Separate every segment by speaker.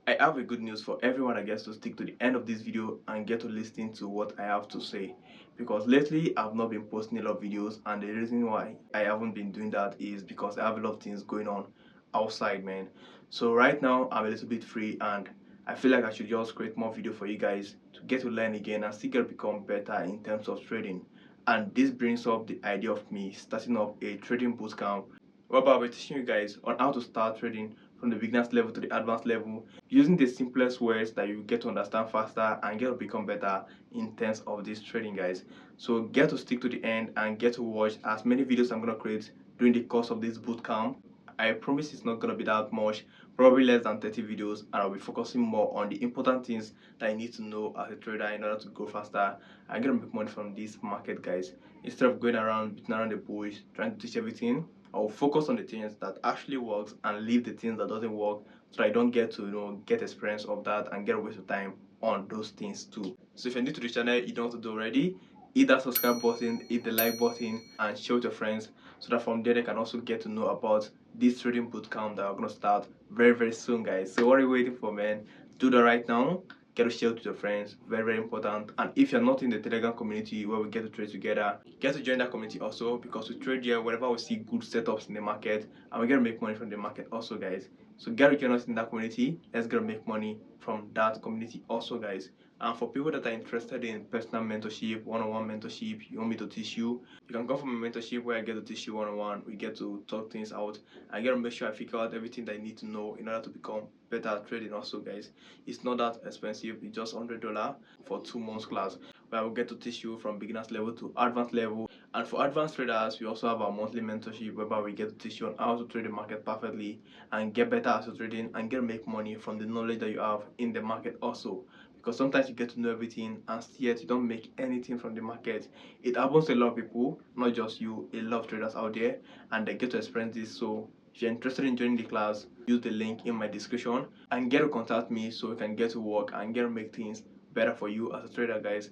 Speaker 1: I have a good news for everyone that gets to stick to the end of this video and get to listen to what I have to say. Because lately I've not been posting a lot of videos, and the reason why I haven't been doing that is because I have a lot of things going on outside, man. So right now I'm a little bit free, and I feel like I should just create more video for you guys to get to learn again and still get to become better in terms of trading. And this brings up the idea of me starting up a trading bootcamp whereby I'll be teaching you guys on how to start trading from the beginners level to the advanced level using the simplest words that you get to understand faster and get to become better in terms of this trading, guys. So get to stick to the end and get to watch as many videos I'm going to create during the course of this bootcamp. I promise it's not going to be that much, probably less than 30 videos, and I'll be focusing more on the important things that you need to know as a trader in order to go faster and get to make money from this market, guys. Instead of going around beating around the bush trying to teach everything, I'll focus on the things that actually works and leave the things that doesn't work, so I don't get to get experience of that and get a waste of time on those things too. So if you're new to the channel, you don't have to do already, hit that subscribe button, hit the like button, and share with your friends so that from there they can also get to know about this trading bootcamp that are gonna start very soon, guys. So what are you waiting for, man? Do that right now. Get to share with your friends, very important. And if you're not in the Telegram community where we get to trade together, get to join that community also, because we trade here whenever we see good setups in the market and we get to make money from the market also, guys. So get to join us in that community. Let's get to make money from that community also, guys. And for people that are interested in personal mentorship, one-on-one mentorship, you want me to teach you, you can come from a mentorship where I get to teach you one-on-one. We get to talk things out. I get to make sure I figure out everything that you need to know in order to become better at trading also, guys. It's not that expensive. It's just $100 for 2 months class, where I will get to teach you from beginners level to advanced level. And for advanced traders, we also have our monthly mentorship whereby we get to teach you on how to trade the market perfectly and get better at your trading and get to make money from the knowledge that you have in the market also. Because sometimes you get to know everything and yet you don't make anything from the market. It happens to a lot of people, not just you, a lot of traders out there, and they get to experience this. So if you're interested in joining the class, use the link in my description and get to contact me so we can get to work and get to make things better for you as a trader, guys.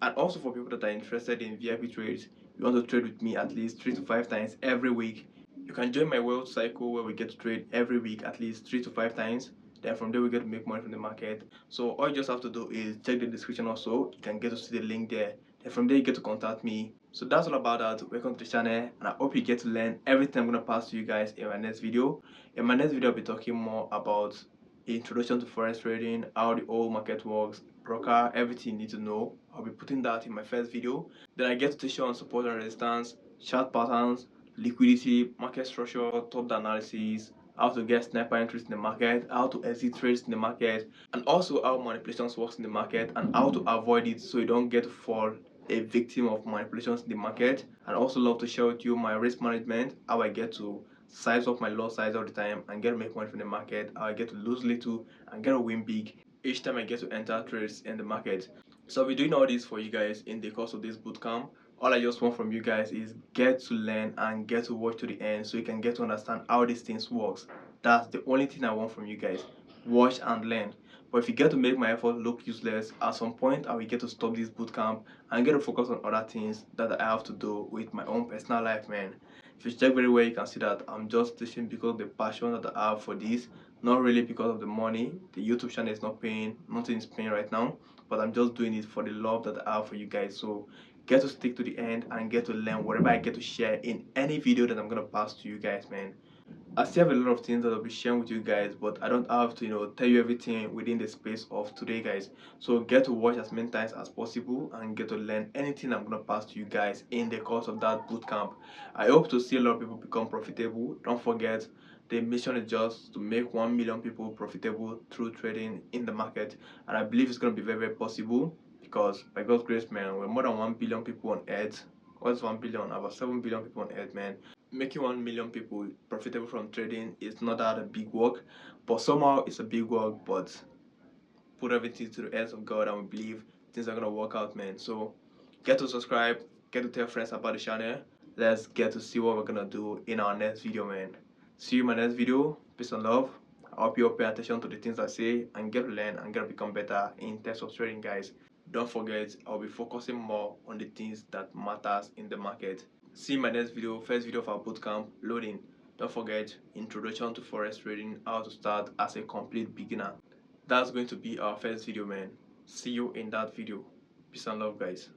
Speaker 1: And also for people that are interested in VIP trades, you want to trade with me at least 3 to 5 times every week, you can join my wealth cycle where we get to trade every week at least 3 to 5 times. Then from there we get to make money from the market. So all you just have to do is check the description also. You can get to see the link there. Then from there you get to contact me. So that's all about that. Welcome to the channel, and I hope you get to learn everything I'm going to pass to you guys in my next video. In my next video I'll be talking more about introduction to forex trading, how the whole market works, broker, everything you need to know. I'll be putting that in my first video. Then I get to teach you on support and resistance, chart patterns, liquidity, market structure, top analysis, how to get sniper entries in the market, how to exit trades in the market, and also how manipulations works in the market and how to avoid it so you don't get to fall a victim of manipulations in the market. And also love to share with you my risk management, how I get to size up my loss size all the time and get to make money from the market, how I get to lose little and get to win big each time I get to enter trades in the market. So I'll be doing all this for you guys in the course of this bootcamp. All I just want from you guys is get to learn and get to watch to the end so you can get to understand how these things works. That's the only thing I want from you guys. Watch and learn. But if you get to make my effort look useless, at some point I will get to stop this bootcamp and get to focus on other things that I have to do with my own personal life, man. If you check very well, you can see that I'm just teaching because of the passion that I have for this, not really because of the money. The YouTube channel is not paying, nothing is paying right now, but I'm just doing it for the love that I have for you guys. So get to stick to the end and get to learn whatever I get to share in any video that I'm gonna pass to you guys, man. I still have a lot of things that I'll be sharing with you guys, but I don't have to, tell you everything within the space of today, guys. So get to watch as many times as possible and get to learn anything I'm gonna pass to you guys in the course of that bootcamp. I hope to see a lot of people become profitable. Don't forget, the mission is just to make 1 million people profitable through trading in the market, and I believe it's gonna be very possible because by God's grace, man, we're more than 1 billion people on earth. What's 1 billion? About 7 billion people on earth, man. Making 1 million people profitable from trading is not that a big work, but somehow it's a big work. But put everything to the hands of God and we believe things are gonna work out, man. So get to subscribe, get to tell friends about the channel. Let's get to see what we're gonna do in our next video, man. See you in my next video. Peace and love. I hope you pay attention to the things I say and get to learn and get to become better in terms of trading, guys. Don't forget, I'll be focusing more on the things that matters in the market. See my next video, first video of our bootcamp, loading. Don't forget, introduction to forex trading, how to start as a complete beginner. That's going to be our first video, man. See you in that video. Peace and love, guys.